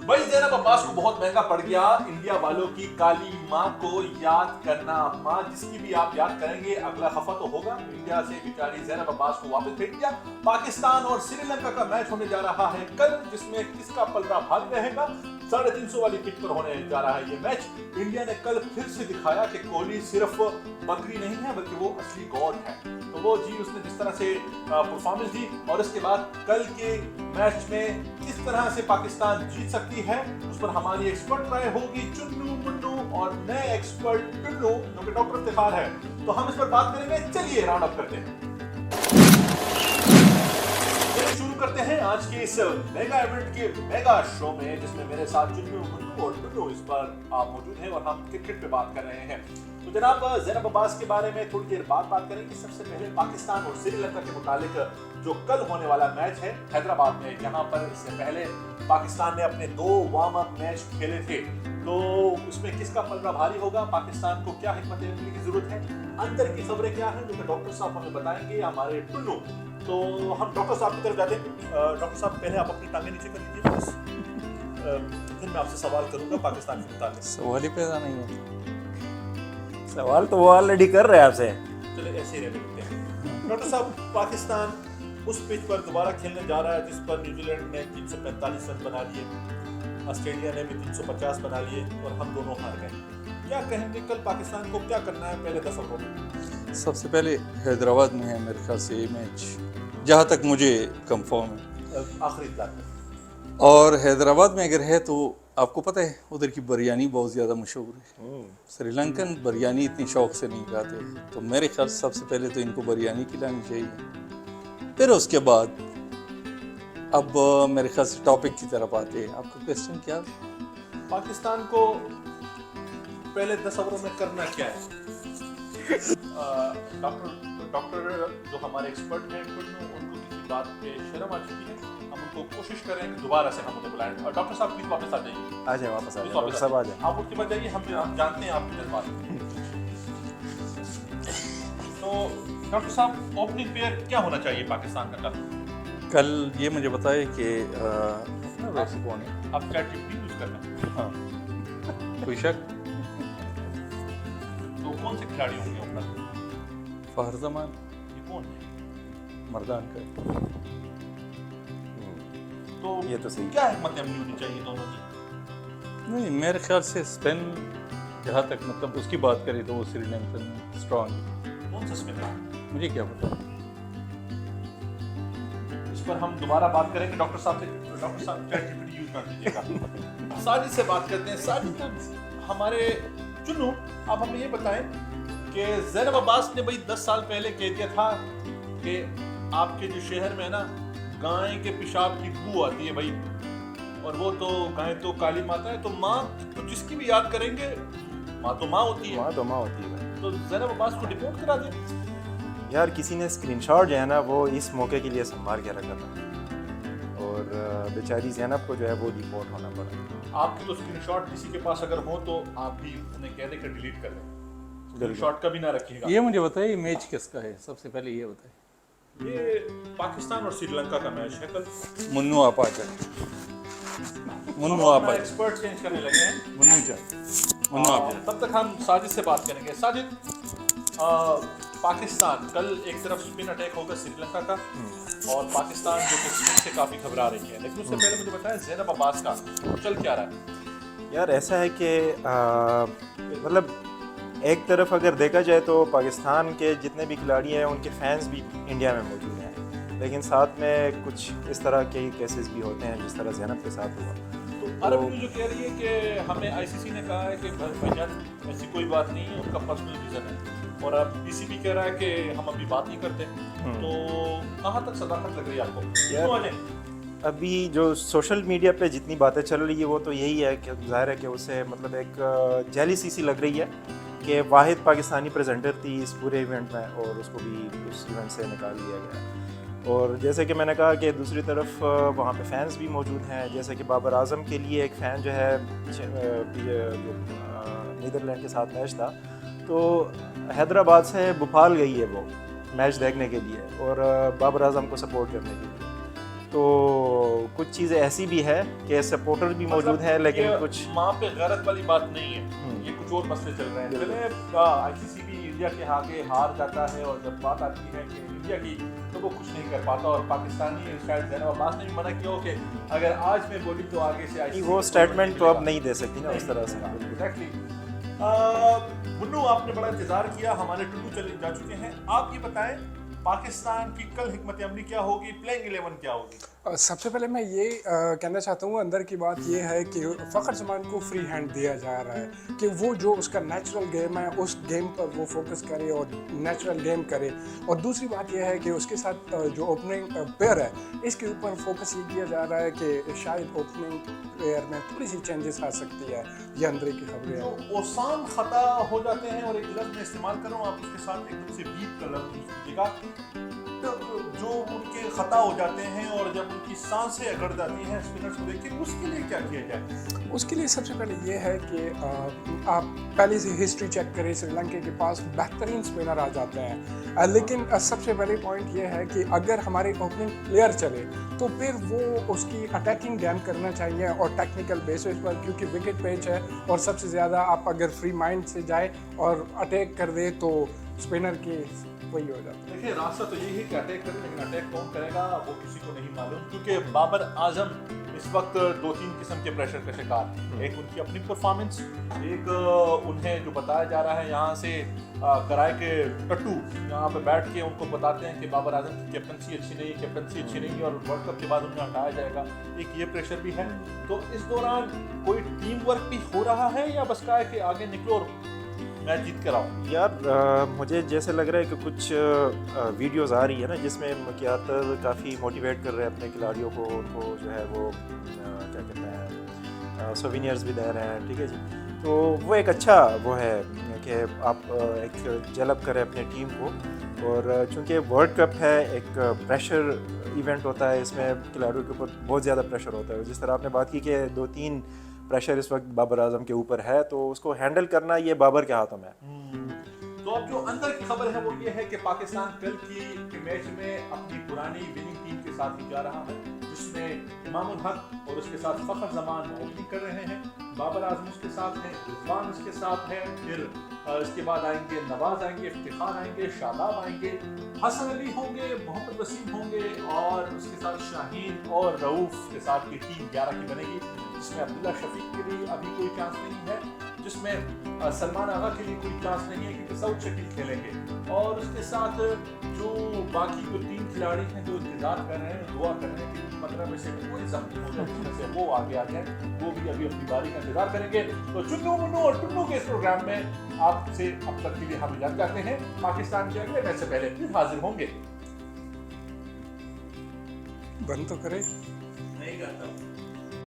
भाई ज़ैनब अब्बास को बहुत महंगा पड़ गया इंडिया वालों की काली माँ को याद करना। माँ जिसकी भी आप याद करेंगे अगला हफ्ता तो होगा। इंडिया से बेचारी ज़ैनब अब्बास को वापस भेज दिया। पाकिस्तान और श्रीलंका का मैच होने जा रहा है कल, जिसमें किसका पलड़ा भारी रहेगा। 350 वाली पिच पर होने जा रहा है ये मैच। इंडिया ने कल फिर से दिखाया कि कोहली सिर्फ बकरी नहीं है बल्कि वो असली गॉड है। तो वो जी उसने जिस तरह से परफॉर्मेंस दी और इसके बाद कल के मैच में किस तरह से पाकिस्तान जीत सकती है उस पर हमारी एक्सपर्ट राय होगी चुन्नू मुन्नू और नए एक्सपर्ट टुन्नू जो कि डॉक्टर इफ्तिखार है। तो हम इस पर बात करेंगे। चलिए राउंड अप करते हैं। शुरू करते हैं आज के इस मेगा इवेंट के मेगा शो में, जिसमें मेरे साथ चुन्नू मुन्नू और टुन्नू इस पर आप मौजूद हैं और हम क्रिकेट पे बात कर रहे हैं। तो जनाब ज़ैनब अब्बास के बारे में थोड़ी देर बाद बात करेंगे। सबसे पहले पाकिस्तान और श्रीलंका के मुतालिक जो कल होने वाला मैच है हैदराबाद में, यहाँ पर इससे पहले पाकिस्तान ने अपने 2 वार्म अप मैच खेले थे। तो उसमें किसका पलड़ा भारी होगा, पाकिस्तान को क्या हिम्मत अमली की जरूरत है, अंदर की खबरें क्या हैं जो कि डॉक्टर साहब हमें बताएंगे हमारे टुन्नू। तो हम डॉक्टर साहब की तरफ जाते हैं। डॉक्टर साहब पहले आप अपनी टांगें नीचे कर लीजिए बस। फिर मैं आपसे सवाल करूंगा पाकिस्तान के मुताबिक। सवाल ही पैदा नहीं होता। सवाल तो वो ऑलरेडी कर रहे हैं आपसे। चलिए ऐसे ही रहने देते हैं। डॉक्टर साहब, पाकिस्तान उस पिच पर दोबारा खेलने जा रहा है जिस पर न्यूजीलैंड ने 345 रन बना लिए, ऑस्ट्रेलिया ने भी 350 बना लिए और हम दोनों हार गए। क्या कहेंगे कल पाकिस्तान को क्या करना है पहले 10 ओवरों में? सबसे पहले हैदराबाद में है मेरे ख्याल से ये मैच, जहाँ तक मुझे कंफर्म है। आखिरी इत्तलाह। और हैदराबाद में अगर है तो आपको पता है उधर की बिरयानी बहुत ज़्यादा मशहूर है। श्रीलंकन बिरयानी इतनी शौक से नहीं खाते, तो मेरे ख्याल से सबसे पहले तो इनको बिरयानी खिलानी चाहिए। फिर उसके बाद अब मेरे ख्याल से टॉपिक की तरफ आते हैं। आपका क्वेश्चन क्या? पाकिस्तान को पहले 10 ओवरों में करना क्या है? डॉक्टर जो हमारे एक्सपर्ट हैं उनको किसी बात पे शर्म आ चुकी है। हम उनको कोशिश करें कि दोबारा से हम उन्हें बुलाएं। और डॉक्टर साहब प्लीज वापस आ जाइए। आ जाए वापस आ जाए डॉक्टर साहब आ जाए। आप उसके बाद जाइए, हम जानते हैं आपके जज्बात। तो डॉक्टर साहब ओपनिंग पेयर क्या होना चाहिए पाकिस्तान का कल ये मुझे बताए कि वैसे कौन है? आप चैट जीपीटी यूज कर रहे हैं? हाँ, कोई शक? तो कौन से खिलाड़ी होंगे ओपनर? फहर जमान, ये कौन है? मर्दान का। तो ये तो सही। क्या हिम्मत अमली होनी चाहिए दोनों की? नहीं, मेरे ख्याल से स्पिन जहाँ तक मतलब उसकी बात करें तो वो श्रीलंकन स्ट्रॉन्ग। कौन सा स्पिनर है? मुझे क्या पता। इस पर हम दोबारा बात करेंगे डॉक्टर साहब से। डॉक्टर साहब चैट जीपीटी यूज कर दीजिएगा। साजिद से बात करते हैं। साजिद तो हमारे चुन्नू, आप हमें ये बताएं कि ज़ैनब अब्बास ने भाई 10 साल पहले कह दिया था कि आपके जो शहर में है ना गाय के पेशाब की बू आती है भाई, और वो तो गाय तो काली माता है, तो माँ तो जिसकी भी याद करेंगे माँ तो माँ होती है। माँ तो माँ होती है। तो ज़ैनब अब्बास को डिपोर्ट करा दिया यार, किसी ने स्क्रीनशॉट जो है ना वो इस मौके के लिए संभाल के रखा था और बेचारी ज़ैनब को जो है वो डिपोर्ट होना पड़ा। आपके तो स्क्रीनशॉट किसी के पास अगर हो तो आप भी उन्हें कह दे कि डिलीट कर लें। स्क्रीनशॉट का भी ना रखिएगा। ये मुझे बताइए मैच किसका है? सबसे पहले ये बताइए। ये पाकिस्तान और श्रीलंका का मैच है कल। मुन्नू आप आ जाए। मुन्नू आप आ जाए। एक्सपर्ट चेंज करने लगे हैं। मुन्नू जाए। मुन्नू आप जाए। तब तक हम साजिद से बात करेंगे। साजिद, पाकिस्तान कल एक तरफ स्पिन अटैक होगा श्रीलंका का और पाकिस्तान जो कि स्पिन से काफी घबरा रही है, लेकिन उससे पहले मुझे बताया ज़ैनब अब्बास का चल क्या रहा है? यार ऐसा है कि मतलब एक तरफ अगर देखा जाए तो पाकिस्तान के जितने भी खिलाड़ी हैं उनके फैंस भी इंडिया में मौजूद हैं, लेकिन साथ में कुछ इस तरह के केसेस भी होते हैं जिस तरह ज़ैनब के साथ हुआ। तो अरब न्यूज़ जो कह रही है कि हमें आईसीसी ने कहा है कि भाईजान ऐसी कोई बात नहीं है, उनका पर्सनल रीज़न है, और अब पीसीबी कह रहा है कि हम अभी बात नहीं करते। तो कहाँ तक सदाकत लग रही है आपको? अभी जो सोशल मीडिया पे जितनी बातें चल रही है वो तो यही है कि ज़ाहिर है कि उससे मतलब एक जेलिसी सी लग रही है कि वाहिद पाकिस्तानी प्रेजेंटर थी इस पूरे इवेंट में और उसको भी उस इवेंट से निकाल दिया गया। और जैसे कि मैंने कहा कि दूसरी तरफ वहाँ पे फैंस भी मौजूद हैं, जैसे कि बाबर आजम के लिए एक फ़ैन जो है जो नीदरलैंड के साथ मैच था तो हैदराबाद से भोपाल गई है वो मैच देखने के लिए और बाबर आजम को सपोर्ट करने के लिए। تو کچھ چیزیں ایسی بھی ہے کہ سپورٹر بھی موجود ہیں لیکن یہ کچھ وہاں پہ غیرت والی بات نہیں ہے, یہ کچھ اور مسئلے چل رہے ہیں. چلے آئی سی سی بھی انڈیا کے آگے ہار جاتا ہے, اور جب بات آتی ہے کہ انڈیا کی تو وہ کچھ نہیں کر پاتا, اور پاکستانی شاید زینب عباس نے بھی منع کیا ہو کہ اگر آج میں بولی تو آگے سے آئی سی وہ اسٹیٹمنٹ تو اب نہیں دے سکتی نا اس طرح سے. ایگزیکٹلی. منو آپ نے بڑا انتظار کیا, ہمارے ٹنو چلے جا چکے ہیں. آپ یہ بتائیں پاکستان کی کل حکمت عملی کیا ہوگی, پلینگ 11 کیا ہوگی؟ سب سے پہلے میں یہ کہنا چاہتا ہوں, اندر کی بات یہ ہے کہ فخر زمان کو فری ہینڈ دیا جا رہا ہے کہ وہ جو اس کا نیچرل گیم ہے اس گیم پر وہ فوکس کرے اور نیچرل گیم کرے. اور دوسری بات یہ ہے کہ اس کے ساتھ جو اوپننگ پیئر ہے اس کے اوپر فوکس یہ کیا جا رہا ہے کہ شاید اوپننگ پیئر میں تھوڑی سی چینجز آ سکتی ہے. یہ اندر کی خبریں جو ہیں. اوسان خطا ہو جاتے ہیں, اور ایک لفظ میں استعمال کروں, آپ اس کے ساتھ ایک دم سے بیپ کا لفظ یوز کیجیے گا, جو ان کے خطا ہو جاتے ہیں اور جب ان کی سانسیں اگڑ جاتی ہیں اسپنرز کو دیکھ کے, اس کے لیے کیا کیا جائے؟ اس کے لیے سب سے پہلے یہ ہے کہ آپ پہلے سے ہسٹری چیک کریں, سری لنکا کے پاس بہترین اسپنر آ جاتے ہیں, لیکن سب سے پہلے پوائنٹ یہ ہے کہ اگر ہمارے اوپننگ پلیئر چلے تو پھر وہ اس کی اٹیکنگ گیم کرنا چاہیے اور ٹیکنیکل بیسس پر, کیونکہ وکٹ پیچ ہے اور سب سے زیادہ آپ اگر فری مائنڈ سے جائے اور اٹیک کر دے تو اسپنر کی وہی ہو جاتا ہے. دیکھیے راستہ تو یہی ہے کہ اٹیک کرے, لیکن اٹیک کون کرے گا وہ کسی کو نہیں معلوم, کیونکہ بابر اعظم اس وقت 2-3 قسم کے پریشر کا شکار ہیں. ایک ان کی اپنی پرفارمنس, ایک انہیں جو بتایا جا رہا ہے یہاں سے کرائے کے ٹٹو یہاں پہ بیٹھ کے ان کو بتاتے ہیں کہ بابر اعظم کی کیپٹنسی اچھی نہیں اور ورلڈ کپ کے بعد انہیں ہٹایا جائے گا. ایک یہ پریشر بھی ہے. تو اس دوران کوئی ٹیم ورک بھی ہو رہا ہے یا بس کا ہے کہ آگے نکلو اور میچ جیت کر آؤ؟ یار مجھے جیسے لگ رہا ہے کہ کچھ ویڈیوز آ رہی ہے نا جس میں مکیاتر کافی موٹیویٹ کر رہے ہیں اپنے کھلاڑیوں کو, ان کو جو ہے وہ کیا کہتے ہیں سوینئرز بھی دے رہے ہیں, ٹھیک ہے جی. تو وہ ایک اچھا وہ ہے کہ آپ ایک جلب کریں اپنے ٹیم کو, اور چونکہ ورلڈ کپ ہے ایک پریشر ایونٹ ہوتا ہے, اس میں کھلاڑیوں کے اوپر بہت زیادہ پریشر ہوتا ہے. جس طرح آپ نے بات کی کہ 2-3 پریشر اس وقت بابر اعظم کے اوپر ہے, تو اس کو ہینڈل کرنا یہ بابر کے ہاتھوں میں ہے. تو اب جو اندر کی خبر ہے وہ یہ ہے کہ پاکستان کل کی میچ میں اپنی پرانی وننگ ٹیم کے ساتھ ہی جا رہا ہے, جس میں امام الحق اور اس کے ساتھ فخر زمان اوپننگ کر رہے ہیں, بابر اعظم اس کے ساتھ ہیں, رضوان اس کے ساتھ ہے, پھر اس کے بعد آئیں گے نواز, آئیں گے افتخار, آئیں گے شاداب, آئیں گے حسن علی ہوں گے, محمد وسیم ہوں گے, اور اس کے ساتھ شاہین اور رؤوف کے ساتھ کی ٹیم 11 کی بنے گی, جس میں عبداللہ شفیق کے لیے ابھی کوئی چانس نہیں ہے, جس میں سلمان آغا کے لیے کوئی چانس نہیں ہے کیونکہ سعود شکیل کھیلیں گے, اور اس کے ساتھ جو باقی جو 3 کھلاڑی ہیں جو انتظار کر رہے ہیں, دعا کر رہے ہیں کہ 15 میں سے کوئی زخمی ہو جائے جس میں سے وہ آگے آ جائیں, وہ بھی ابھی اپنی باری کا انتظار کریں گے. تو چنو منو اور ٹنو کے اس پروگرام میں آپ سے اب تک کے لیے ہم اجازت چاہتے ہیں. پاکستان کے اگلے میچ سے پہلے پھر حاضر ہوں گے. بند تو کرے نہیں کرتا